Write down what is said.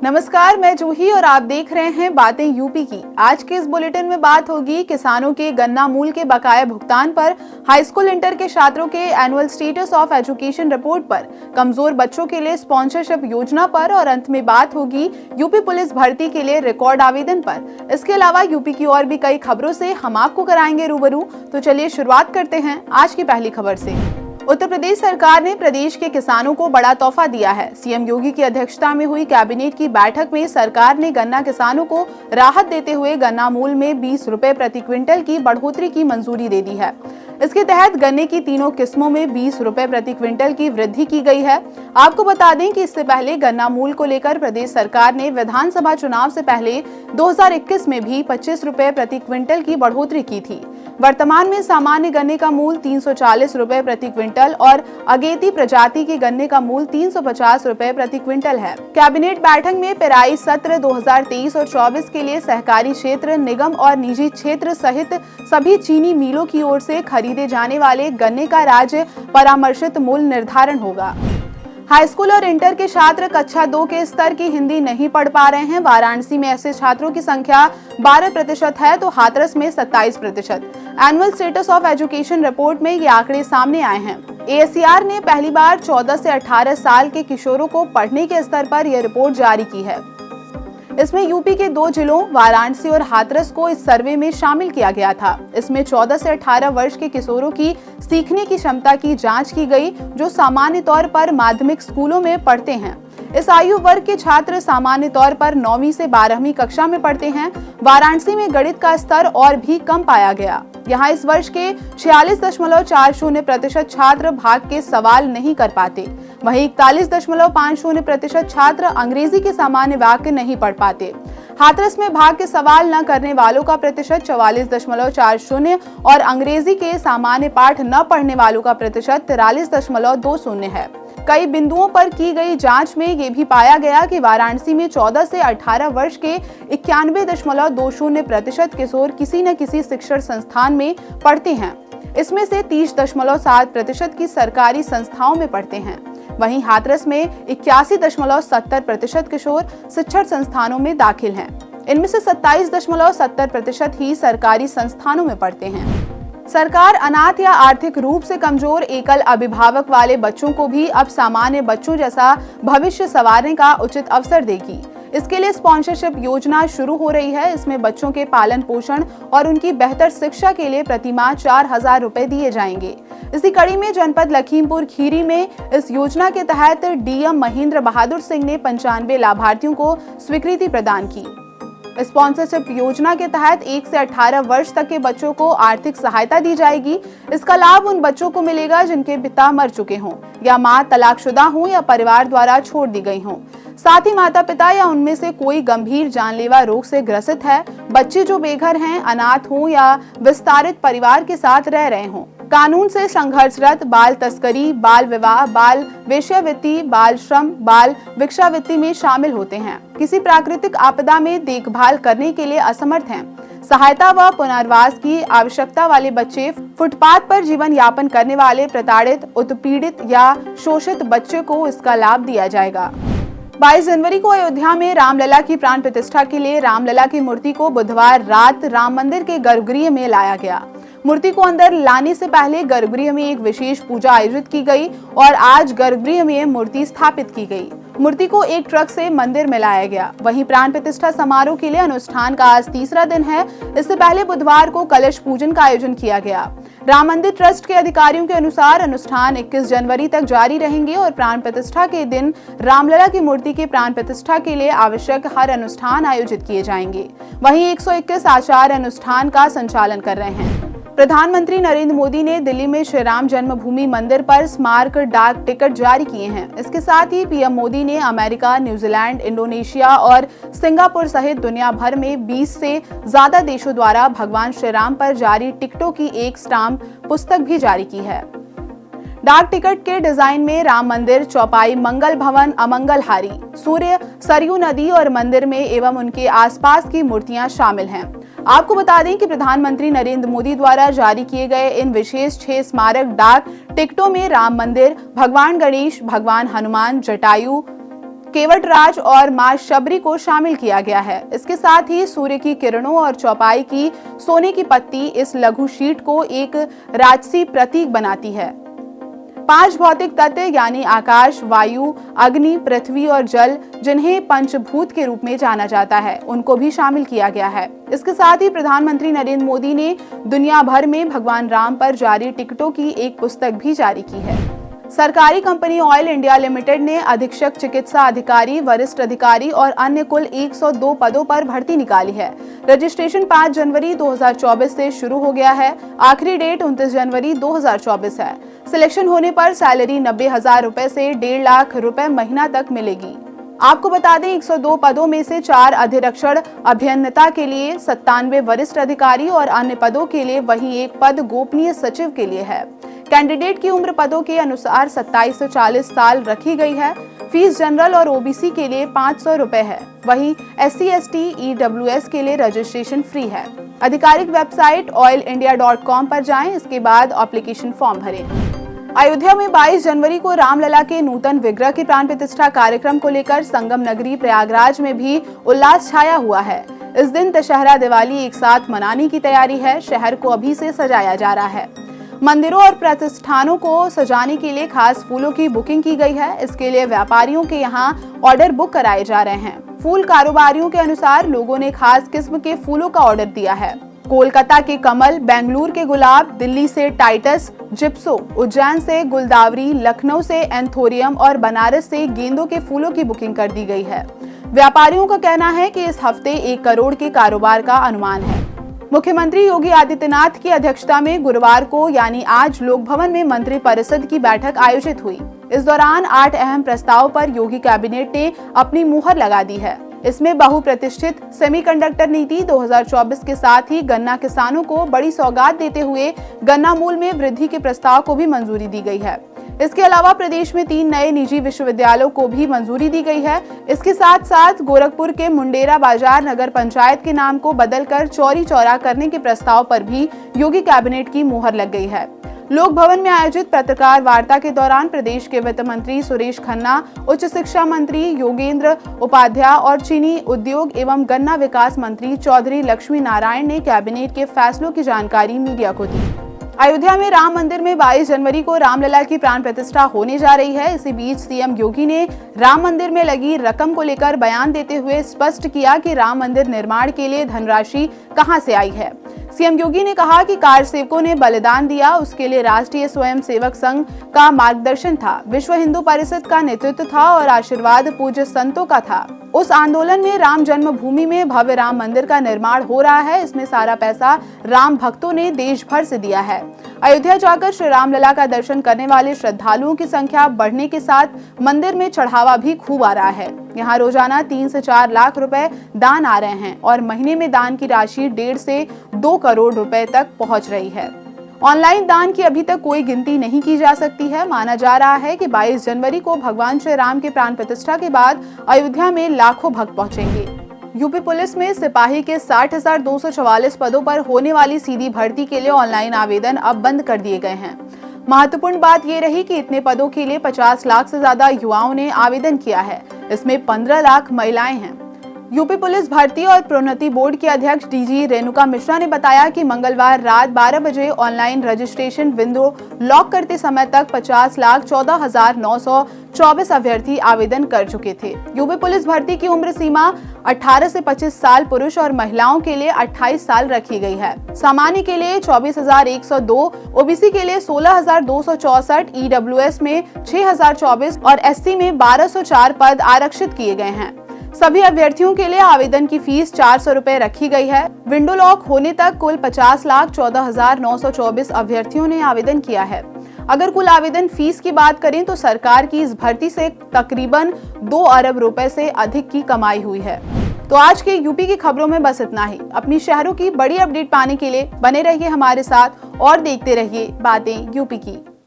नमस्कार, मैं जूही और आप देख रहे हैं बातें यूपी की। आज के इस बुलेटिन में बात होगी किसानों के गन्ना मूल के बकाया भुगतान पर, हाई स्कूल इंटर के छात्रों के annual status of education report पर, कमजोर बच्चों के लिए स्पॉन्सरशिप योजना पर और अंत में बात होगी यूपी पुलिस भर्ती के लिए रिकॉर्ड आवेदन पर। इसके अलावा यूपी की और भी कई खबरों से हम आपको कराएंगे रूबरू। तो चलिए शुरुआत करते हैं आज की पहली खबर से। उत्तर प्रदेश सरकार ने प्रदेश के किसानों को बड़ा तोहफा दिया है। सीएम योगी की अध्यक्षता में हुई कैबिनेट की बैठक में सरकार ने गन्ना किसानों को राहत देते हुए गन्ना मूल में 20 रुपए प्रति क्विंटल की बढ़ोतरी की मंजूरी दे दी है। इसके तहत गन्ने की तीनों किस्मों में 20 रुपए प्रति क्विंटल की वृद्धि की गई है। आपको बता दें कि इससे पहले गन्ना मूल को लेकर प्रदेश सरकार ने विधानसभा चुनाव से पहले 2021 में भी 25 रुपए प्रति क्विंटल की बढ़ोतरी की थी। वर्तमान में सामान्य गन्ने का मूल 340 रुपए प्रति क्विंटल और अगेती प्रजाति के गन्ने का मूल 350 रुपए प्रति क्विंटल है। कैबिनेट बैठक में पेराई सत्र 2023 और 24 के लिए सहकारी क्षेत्र, निगम और निजी क्षेत्र सहित सभी चीनी मिलों की ओर से खरीदे जाने वाले गन्ने का राज्य परामर्शित मूल्य निर्धारण होगा। हाई स्कूल और इंटर के छात्र कक्षा 2 के स्तर की हिंदी नहीं पढ़ पा रहे हैं। वाराणसी में ऐसे छात्रों की संख्या 12% है तो हाथरस में 27%। Annual status of education report में ये आंकड़े सामने आए हैं। एएससीआर ने पहली बार 14 से 18 साल के किशोरों को पढ़ने के स्तर पर यह रिपोर्ट जारी की है। इसमें यूपी के 2 जिलों वाराणसी और हाथरस को इस सर्वे में शामिल किया गया था। इसमें 14 से 18 वर्ष के किशोरों की सीखने की क्षमता की जांच की गई, जो सामान्य तौर पर माध्यमिक स्कूलों में पढ़ते हैं। इस आयु वर्ग के छात्र सामान्य तौर पर 9वीं से 12वीं कक्षा में पढ़ते हैं। वाराणसी में गणित का स्तर और भी कम पाया गया। यहाँ इस वर्ष के 46.40% छात्र भाग के सवाल नहीं कर पाते। वहीं 41.50% छात्र अंग्रेजी के सामान्य वाक्य नहीं पढ़ पाते। हाथरस में भाग के सवाल न करने वालों का प्रतिशत 44.40 और अंग्रेजी के सामान्य पाठ न पढ़ने वालों का प्रतिशत 43.20 है। कई बिंदुओं पर की गई जांच में ये भी पाया गया कि वाराणसी में 14 से 18 वर्ष के 91.20% किशोर किसी न किसी शिक्षण संस्थान में पढ़ते हैं। इसमें से 30.7% की सरकारी संस्थाओं में पढ़ते हैं। वहीं हाथरस में 81.70% किशोर शिक्षण संस्थानों में दाखिल हैं। इनमें से 27.70% ही सरकारी संस्थानों में पढ़ते हैं। सरकार अनाथ या आर्थिक रूप से कमजोर एकल अभिभावक वाले बच्चों को भी अब सामान्य बच्चों जैसा भविष्य संवारने का उचित अवसर देगी। इसके लिए स्पॉन्सरशिप योजना शुरू हो रही है। इसमें बच्चों के पालन पोषण और उनकी बेहतर शिक्षा के लिए प्रतिमाह 4,000 रुपए दिए जाएंगे। इसी कड़ी में जनपद लखीमपुर खीरी में इस योजना के तहत डीएम महेंद्र बहादुर सिंह ने 95 लाभार्थियों को स्वीकृति प्रदान की। स्पॉन्सरशिप योजना के तहत 1 से 18 वर्ष तक के बच्चों को आर्थिक सहायता दी जाएगी। इसका लाभ उन बच्चों को मिलेगा जिनके पिता मर चुके हों या मां तलाकशुदा हों या परिवार द्वारा छोड़ दी गई हों। साथ ही माता पिता या उनमें से कोई गंभीर जानलेवा रोग से ग्रसित है, बच्चे जो बेघर हैं, अनाथ हों या विस्तारित परिवार के साथ रह रहे हों, कानून से संघर्षरत, बाल तस्करी, बाल विवाह, बाल वेश्यावृत्ति, बाल श्रम, बाल भिक्षावृत्ति में शामिल होते हैं, किसी प्राकृतिक आपदा में देखभाल करने के लिए असमर्थ हैं, सहायता व पुनर्वास की आवश्यकता वाले बच्चे, फुटपाथ पर जीवन यापन करने वाले प्रताड़ित, उत्पीड़ित या शोषित बच्चे को इसका लाभ दिया जाएगा। 22 जनवरी को अयोध्या में रामलला की प्राण प्रतिष्ठा के लिए रामलला की मूर्ति को बुधवार रात राम मंदिर के गर्भगृह में लाया गया। मूर्ति को अंदर लाने से पहले गर्भगृह में एक विशेष पूजा आयोजित की गई और आज गर्भगृह में मूर्ति स्थापित की गई। मूर्ति को एक ट्रक से मंदिर में लाया गया। वहीं प्राण प्रतिष्ठा समारोह के लिए अनुष्ठान का आज तीसरा दिन है। इससे पहले बुधवार को कलश पूजन का आयोजन किया गया। राम मंदिर ट्रस्ट के अधिकारियों के अनुसार अनुष्ठान 21 जनवरी तक जारी रहेंगे और प्राण प्रतिष्ठा के दिन रामलला की मूर्ति के प्राण प्रतिष्ठा के लिए आवश्यक हर अनुष्ठान आयोजित किए जाएंगे। वहीं 121 आचार्य अनुष्ठान का संचालन कर रहे हैं। प्रधानमंत्री नरेंद्र मोदी ने दिल्ली में श्री राम जन्मभूमि मंदिर पर स्मारक डाक टिकट जारी किए हैं। इसके साथ ही पीएम मोदी ने अमेरिका, न्यूजीलैंड, इंडोनेशिया और सिंगापुर सहित दुनिया भर में 20 से ज्यादा देशों द्वारा भगवान श्री राम पर जारी टिकटों की एक स्टाम्प पुस्तक भी जारी की है। डाक टिकट के डिजाइन में राम मंदिर, चौपाई, मंगल भवन, अमंगलहारी, सूर्य, सरयू नदी और मंदिर में एवं उनके आसपास की मूर्तियां शामिल हैं। आपको बता दें कि प्रधानमंत्री नरेंद्र मोदी द्वारा जारी किए गए इन विशेष 6 स्मारक डाक टिकटों में राम मंदिर, भगवान गणेश, भगवान हनुमान, जटायु, केवट राज और मां शबरी को शामिल किया गया है। इसके साथ ही सूर्य की किरणों और चौपाई की सोने की पत्ती इस लघु शीट को एक राजसी प्रतीक बनाती है। 5 भौतिक तत्व यानी आकाश, वायु, अग्नि, पृथ्वी और जल, जिन्हें पंचभूत के रूप में जाना जाता है, उनको भी शामिल किया गया है। इसके साथ ही प्रधानमंत्री नरेंद्र मोदी ने दुनिया भर में भगवान राम पर जारी टिकटों की एक पुस्तक भी जारी की है। सरकारी कंपनी ऑयल इंडिया लिमिटेड ने अधीक्षक चिकित्सा अधिकारी, वरिष्ठ अधिकारी और अन्य कुल 102 पदों पर भर्ती निकाली है। रजिस्ट्रेशन 5 जनवरी 2024 से शुरू हो गया है। आखिरी डेट 29 जनवरी 2024 है। सिलेक्शन होने पर सैलरी 90,000 रुपए से 1.5 लाख रुपए महीना तक मिलेगी। आपको बता दें 102 पदों में से 4 अधिरक्षण अभियंता के लिए, 97 वरिष्ठ अधिकारी और अन्य पदों के लिए, वहीं एक पद गोपनीय सचिव के लिए है। कैंडिडेट की उम्र पदों के अनुसार 27 से 40 साल रखी गई है। फीस जनरल और ओबीसी के लिए 500 रुपए है। वहीं SC, ST, EWS के लिए रजिस्ट्रेशन फ्री है। आधिकारिक वेबसाइट oilindia.com पर जाएं, इसके बाद एप्लीकेशन फॉर्म भरें। अयोध्या में 22 जनवरी को रामलला के नूतन विग्रह की प्राण प्रतिष्ठा कार्यक्रम को लेकर संगम नगरी प्रयागराज में भी उल्लास छाया हुआ है। इस दिन दशहरा दिवाली एक साथ मनाने की तैयारी है। शहर को अभी से सजाया जा रहा है। मंदिरों और प्रतिष्ठानों को सजाने के लिए खास फूलों की बुकिंग की गई है। इसके लिए व्यापारियों के यहां ऑर्डर बुक कराए जा रहे हैं। फूल कारोबारियों के अनुसार लोगों ने खास किस्म के फूलों का ऑर्डर दिया है। कोलकाता के कमल, बेंगलुरु के गुलाब, दिल्ली से टाइटस, जिप्सो, उज्जैन से गुलदावरी, लखनऊ से एंथोरियम और बनारस से गेंदों के फूलों की बुकिंग कर दी गई है। व्यापारियों का कहना है कि इस हफ्ते 1 करोड़ के कारोबार का अनुमान है। मुख्यमंत्री योगी आदित्यनाथ की अध्यक्षता में गुरुवार को यानी आज लोक भवन में मंत्री परिषद की बैठक आयोजित हुई। इस दौरान 8 अहम प्रस्ताव पर योगी कैबिनेट ने अपनी मुहर लगा दी है। इसमें बहुप्रतिष्ठित सेमीकंडक्टर नीति 2024 के साथ ही गन्ना किसानों को बड़ी सौगात देते हुए गन्ना मूल्य में वृद्धि के प्रस्ताव को भी मंजूरी दी गई है। इसके अलावा प्रदेश में 3 नए निजी विश्वविद्यालयों को भी मंजूरी दी गई है। इसके साथ साथ गोरखपुर के मुंडेरा बाजार नगर पंचायत के नाम को बदलकर चौरी चौरा करने के प्रस्ताव पर भी योगी कैबिनेट की मुहर लग गई है। लोक भवन में आयोजित पत्रकार वार्ता के दौरान प्रदेश के वित्त मंत्री सुरेश खन्ना, उच्च शिक्षा मंत्री योगेंद्र उपाध्याय और चीनी उद्योग एवं गन्ना विकास मंत्री चौधरी लक्ष्मी नारायण ने कैबिनेट के फैसलों की जानकारी मीडिया को दी। अयोध्या में राम मंदिर में 22 जनवरी को रामलला की प्राण प्रतिष्ठा होने जा रही है। इसी बीच सीएम योगी ने राम मंदिर में लगी रकम को लेकर बयान देते हुए स्पष्ट किया कि राम मंदिर निर्माण के लिए धनराशि कहां से आई है। सीएम योगी ने कहा कि कार सेवकों ने बलिदान दिया, उसके लिए राष्ट्रीय स्वयंसेवक संघ का मार्गदर्शन था, विश्व हिंदू परिषद का नेतृत्व था और आशीर्वाद पूज्य संतों का था। उस आंदोलन में राम जन्मभूमि में भव्य राम मंदिर का निर्माण हो रहा है। इसमें सारा पैसा राम भक्तों ने देश भर से दिया है। अयोध्या जाकर श्री रामलला का दर्शन करने वाले श्रद्धालुओं की संख्या बढ़ने के साथ मंदिर में चढ़ावा भी खूब आ रहा है। यहाँ रोजाना 3 से 4 लाख रुपए दान आ रहे हैं और महीने में दान की राशि 1.5 से 2 करोड़ रुपए तक पहुँच रही है। ऑनलाइन दान की अभी तक कोई गिनती नहीं की जा सकती है। माना जा रहा है कि 22 जनवरी को भगवान श्री राम के प्राण प्रतिष्ठा के बाद अयोध्या में लाखों भक्त पहुंचेंगे। यूपी पुलिस में सिपाही के 60,244 पदों पर होने वाली सीधी भर्ती के लिए ऑनलाइन आवेदन अब बंद कर दिए गए हैं। महत्वपूर्ण बात ये रही कि इतने पदों के लिए 50 लाख से ज्यादा युवाओं ने आवेदन किया है। इसमें 15 लाख महिलाएं हैं। यूपी पुलिस भर्ती और प्रोन्नति बोर्ड के अध्यक्ष डीजी रेणुका मिश्रा ने बताया कि मंगलवार रात 12 बजे ऑनलाइन रजिस्ट्रेशन विंडो लॉक करते समय तक 50,14,924 अभ्यर्थी आवेदन कर चुके थे। यूपी पुलिस भर्ती की उम्र सीमा 18 से 25 साल पुरुष और महिलाओं के लिए 28 साल रखी गई है। सामान्य के लिए 24,102, ओबीसी के लिए 16,264, ईडब्ल्यूएस में 6,024 और एससी में 1,204 पद आरक्षित किए गए हैं। सभी अभ्यर्थियों के लिए आवेदन की फीस 400 रुपए रखी गई है। विंडो लॉक होने तक कुल 50,14,924 अभ्यर्थियों ने आवेदन किया है। अगर कुल आवेदन फीस की बात करें तो सरकार की इस भर्ती से तकरीबन 2 अरब रुपए से अधिक की कमाई हुई है। तो आज के यूपी की खबरों में बस इतना ही। अपनी शहरों की बड़ी अपडेट पाने के लिए बने रहिए हमारे साथ और देखते रहिए बातें यूपी की।